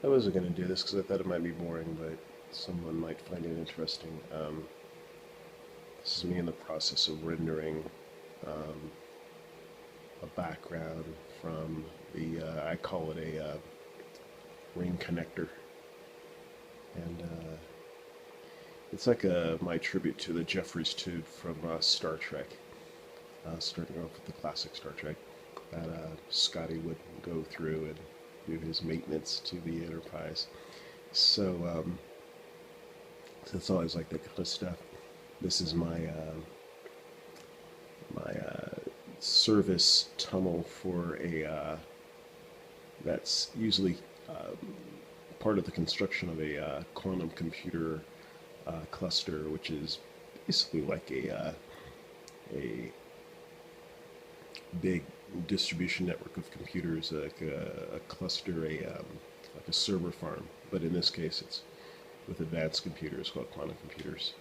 I wasn't going to do this because I thought it might be boring, but someone might find it interesting. This is me in the process of rendering um, a background from the, I call it a ring connector. And it's like my tribute to the Jeffries tube from Star Trek, starting off with the classic Star Trek, that Scotty would go through and do his maintenance to the Enterprise. So, so it's always like that kind of stuff. This is my service tunnel for a that's usually part of the construction of a quantum computer cluster, which is basically like a big distribution network of computers, like a cluster, like a server farm. But in this case, it's with advanced computers called quantum computers.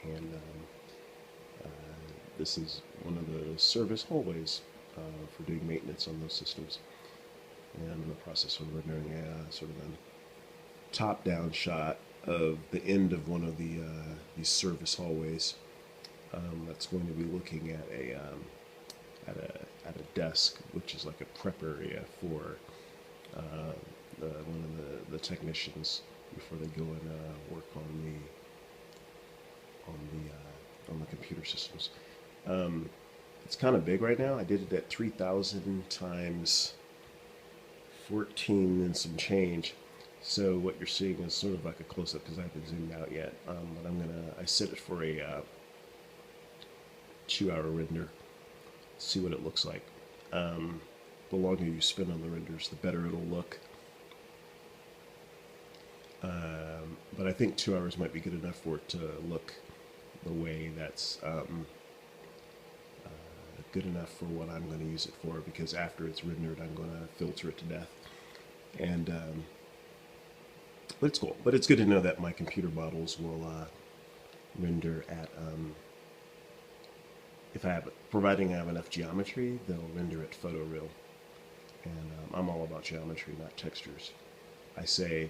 And this is one of the service hallways for doing maintenance on those systems. And I'm in the process of rendering a sort of a top-down shot of the end of one of these service hallways. That's going to be looking at a desk, which is like a prep area for one of the technicians before they go and work on the computer systems. It's kind of big right now. I did it at 3,000 times 14 and some change. So what you're seeing is sort of like a close-up because I haven't zoomed out yet. But I set it for a 2-hour render. See what it looks like. The longer you spend on the renders, the better it'll look. But I think 2 hours might be good enough for it to look the way that's good enough for what I'm going to use it for, because after it's rendered, I'm going to filter it to death. And but it's cool. But it's good to know that my computer models will render at providing I have enough geometry, they'll render at photoreal. And I'm all about geometry, not textures. I say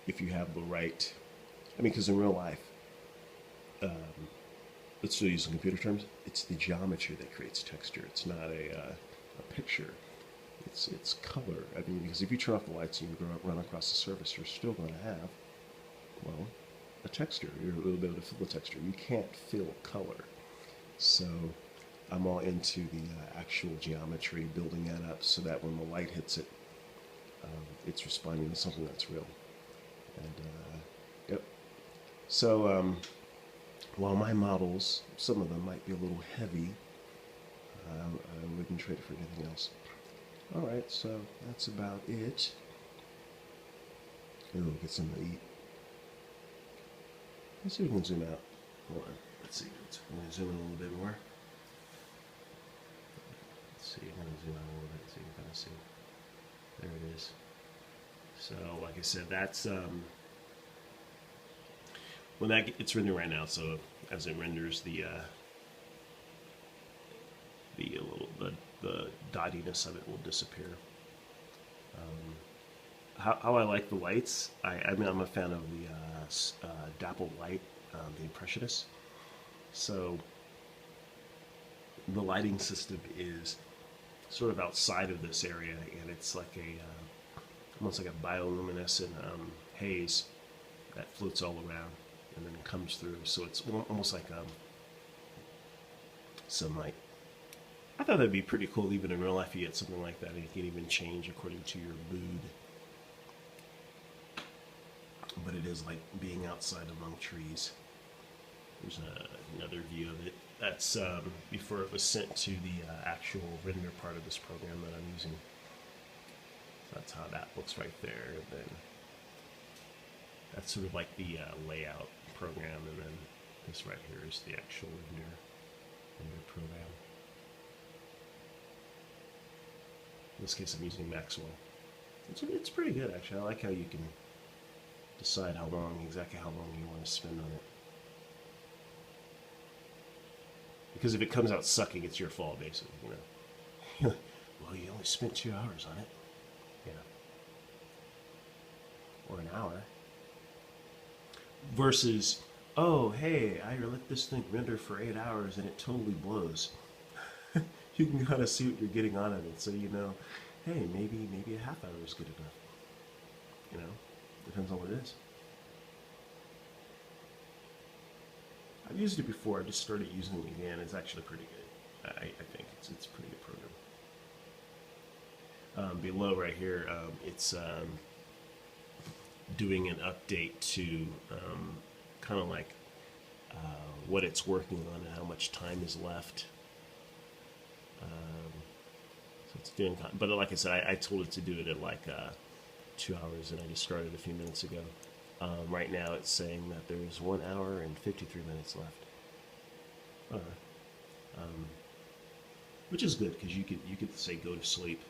if you have the right, I mean, because in real life, let's still use computer terms, it's the geometry that creates texture. It's not a picture. It's color. I mean, because if you turn off the lights and you run across the surface, you're still going to have, well, a texture. You're a little bit able to feel the texture. You can't feel color. So I'm all into the actual geometry, building that up so that when the light hits it, it's responding to something that's real. And yep. So while my models, some of them might be a little heavy, I wouldn't trade it for anything else. All right, so that's about it. Ooh, get something to eat. Let's see if we can zoom out. Hold on. Let's see. I'm going to zoom in a little bit more. Let's see. I'm going to zoom out a little bit so you can kind of see. There it is. So, like I said, that's when it's rendering right now. So, as it renders, the dottiness of it will disappear. How I like the lights, I mean, I'm a fan of the dappled light, the Impressionist. So the lighting system is sort of outside of this area, and it's like almost like a bioluminescent haze that floats all around and then comes through. So it's almost like sunlight. I thought that'd be pretty cool, even in real life, you get something like that, and you can even change according to your mood. But it is like being outside among trees. There's another view of it. That's before it was sent to the actual render part of this program that I'm using. So that's how that looks right there. And then that's sort of like the layout program, and then this right here is the actual render program. In this case, I'm using Maxwell. It's pretty good, actually. I like how you can decide exactly how long you want to spend on it. Because if it comes out sucking, it's your fault, basically, you know. Well, you only spent 2 hours on it. Yeah. or an hour. Versus, oh, hey, I let this thing render for 8 hours and it totally blows. You can kind of see what you're getting on it, so you know, hey, maybe a half hour is good enough. You know, depends on what it is. I've used it before. I just started using it again. It's actually pretty good. I think it's a pretty good program. Below right here, it's doing an update to kind of like what it's working on and how much time is left. So it's doing, but like I said, I told it to do it at like 2 hours, and I just started a few minutes ago. Right now, it's saying that there's 1 hour and 53 minutes left. Which is good because you could say go to sleep,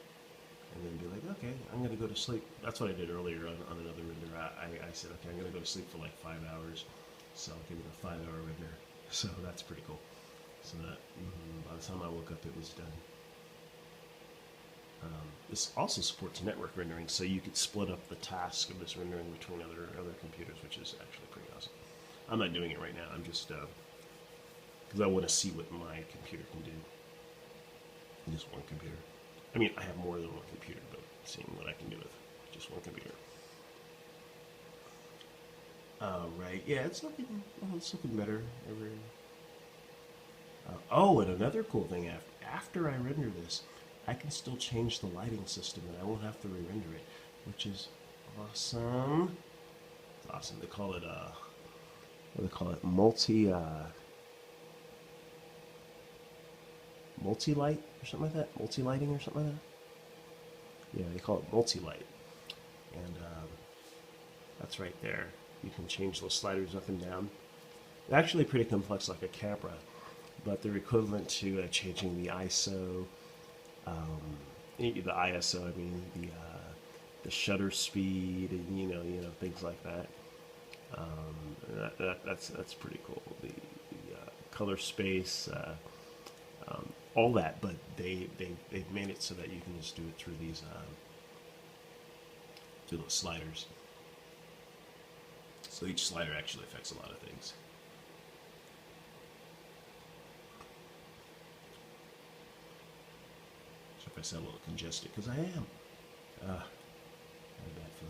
and then be like, okay, I'm gonna go to sleep. That's what I did earlier on another render. I said, okay, I'm gonna go to sleep for like 5 hours, so I'll give it a 5-hour render. So that's pretty cool. So that by the time I woke up, it was done. This also supports network rendering, so you could split up the task of this rendering between other computers, which is actually pretty awesome. I'm not doing it right now. I'm just because I want to see what my computer can do. Just one computer. I mean, I have more than one computer, but seeing what I can do with just one computer. Right. Yeah, it's looking better. Oh, and another cool thing, after I render this, I can still change the lighting system and I won't have to re-render it, which is awesome. It's awesome. They call it what do they call it? Multi-light or something like that? Multi-lighting or something like that? Yeah, they call it multi-light. And that's right there. You can change those sliders up and down. They're actually pretty complex like a camera, but they're equivalent to changing the ISO, I mean the shutter speed, and you know things like that. That's pretty cool. The color space, all that, but they've made it so that you can just do it through these through those sliders. So each slider actually affects a lot of things. So if I sound a little congested, because I am. I have bad flu.